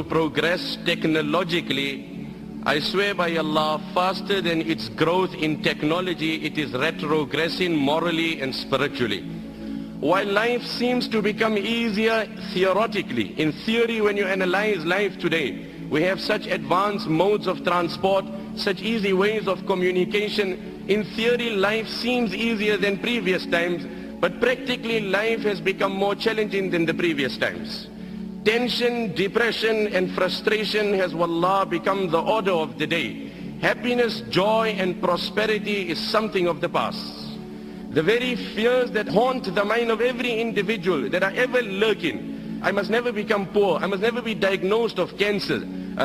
to progress technologically, I swear by Allah, faster than its growth in technology, it is retrogressing morally and spiritually. While life seems to become easier theoretically, in theory when you analyze life today, we have such advanced modes of transport, such easy ways of communication. In theory, life seems easier than previous times, but practically life has become more challenging than the previous times. Tension, depression and frustration has, wallah, become the order of the day. Happiness, joy and prosperity is something of the past. The very fears that haunt the mind of every individual, that are ever lurking. I must never become poor. I must never be diagnosed of cancer.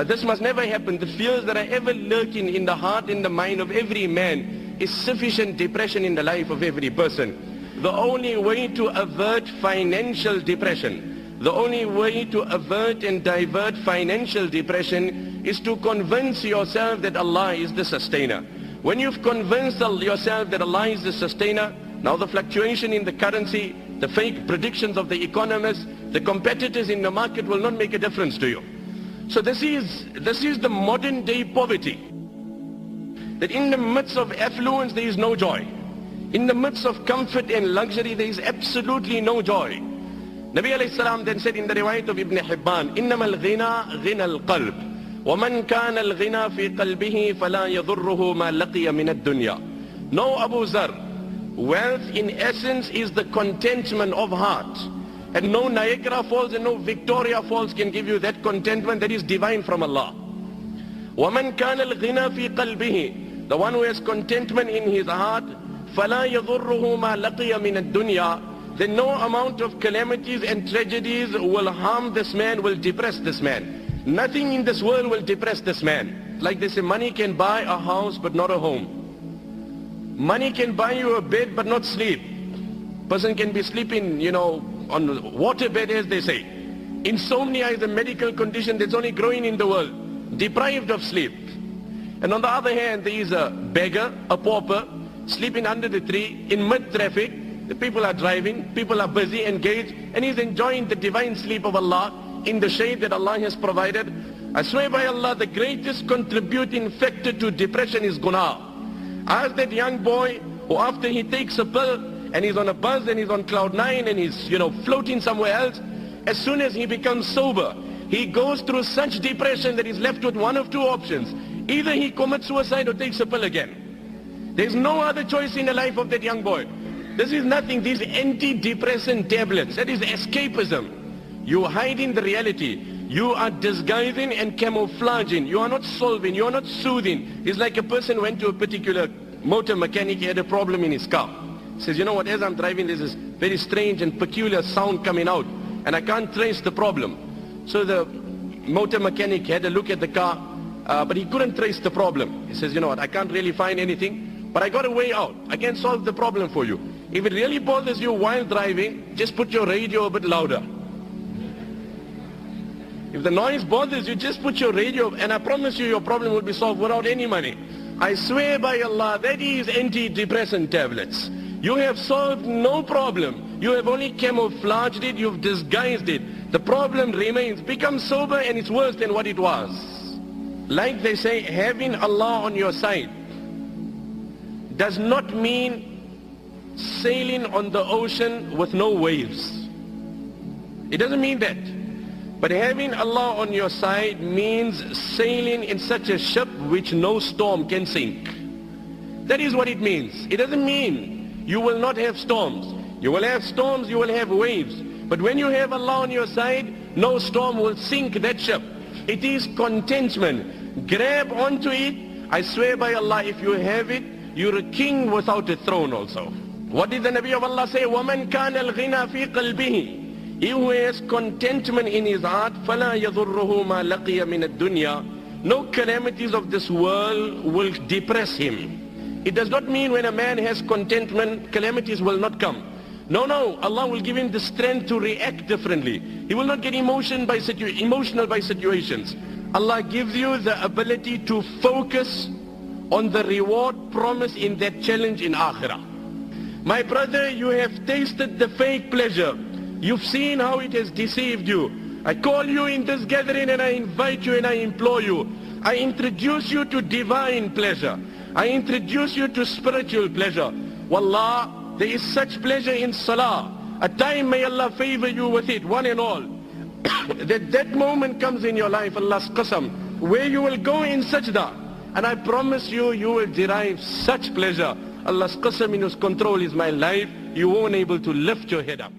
This must never happen. The fears that are ever lurking in the heart and the mind of every man is sufficient depression in the life of every person. The only way to avert financial depression, the only way to avert and divert financial depression is to convince yourself that Allah is the sustainer. When you've convinced yourself that Allah is the sustainer, now the fluctuation in the currency, the fake predictions of the economists, the competitors in the market will not make a difference to you. So this is the modern day poverty. That in the midst of affluence there is no joy. In the midst of comfort and luxury there is absolutely no joy. Nabi alayhi salam then said in the riwayat of Ibn Hibban, إِنَّمَا الْغِنَى غِنَى الْقَلْبِ وَمَنْ كَانَ الْغِنَى فِي قَلْبِهِ فَلَا يَضُرُّهُ مَا لَقِيَ مِنَ الدُّنْيَا. No, Abu Zar, wealth in essence is the contentment of heart. And no Niagara Falls and no Victoria Falls can give you that contentment that is divine from Allah. وَمَنْ كَانَ الْغِنَى فِي قَلْبِهِ. The one who has contentment in his heart, فَلَا يَضُرُّهُ مَا لَقِيَ مِنَ الدُّنْيَا. Then no amount of calamities and tragedies will harm this man, will depress this man. Nothing in this world will depress this man. Like they say, money can buy a house but not a home. Money can buy you a bed but not sleep. Person can be sleeping, on water bed, as they say. Insomnia is a medical condition that's only growing in the world. Deprived of sleep. And on the other hand, there is a beggar, a pauper, sleeping under the tree in mid-traffic. The people are driving, people are busy, engaged, and he's enjoying the divine sleep of Allah in the shade that Allah has provided. I swear by Allah, the greatest contributing factor to depression is guna. Ask that young boy who after he takes a pill and he's on a buzz and he's on cloud 9 and he's floating somewhere else, as soon as he becomes sober, he goes through such depression that he's left with one of two options. Either he commits suicide or takes a pill again. There's no other choice in the life of that young boy. This is nothing, these antidepressant tablets, that is escapism. You are hiding the reality. You are disguising and camouflaging. You are not solving, you are not soothing. It's like a person went to a particular motor mechanic, he had a problem in his car. He says, you know what, as I'm driving there's this very strange and peculiar sound coming out and I can't trace the problem. So the motor mechanic had a look at the car, but he couldn't trace the problem. He says, you know what, I can't really find anything, but I got a way out. I can solve the problem for you. If it really bothers you while driving, just put your radio a bit louder. If the noise bothers you, just put your radio, and I promise you your problem will be solved without any money. I swear by Allah, that is antidepressant tablets. You have solved no problem. You have only camouflaged it, you've disguised it. The problem remains. Become sober and it's worse than what it was. Like they say, having Allah on your side does not mean sailing on the ocean with no waves. It doesn't mean that. But having Allah on your side means sailing in such a ship which no storm can sink. That is what it means. It doesn't mean you will not have storms. You will have storms, you will have waves. But when you have Allah on your side, no storm will sink that ship. It is contentment. Grab onto it. I swear by Allah, if you have it, you're a king without a throne also. What did the Nabi of Allah say? وَمَنْ كَانَ الْغِنَى فِي قَلْبِهِ. He who has contentment in his heart, فَلَا يَضُرُّهُ مَا لَقِيَ مِنَ الدُّنْيَا. No calamities of this world will depress him. It does not mean when a man has contentment, calamities will not come. No, Allah will give him the strength to react differently. He will not get emotional by situations. Allah gives you the ability to focus on the reward promised in that challenge in Akhirah. My brother, you have tasted the fake pleasure. You've seen how it has deceived you. I call you in this gathering and I invite you and I implore you. I introduce you to divine pleasure. I introduce you to spiritual pleasure. Wallah, there is such pleasure in salah. A time may Allah favor you with it, one and all. that moment comes in your life, Allah's qasam, where you will go in sajda. And I promise you, you will derive such pleasure. Allah's qasam, in His control is my life. You won't able to lift your head up.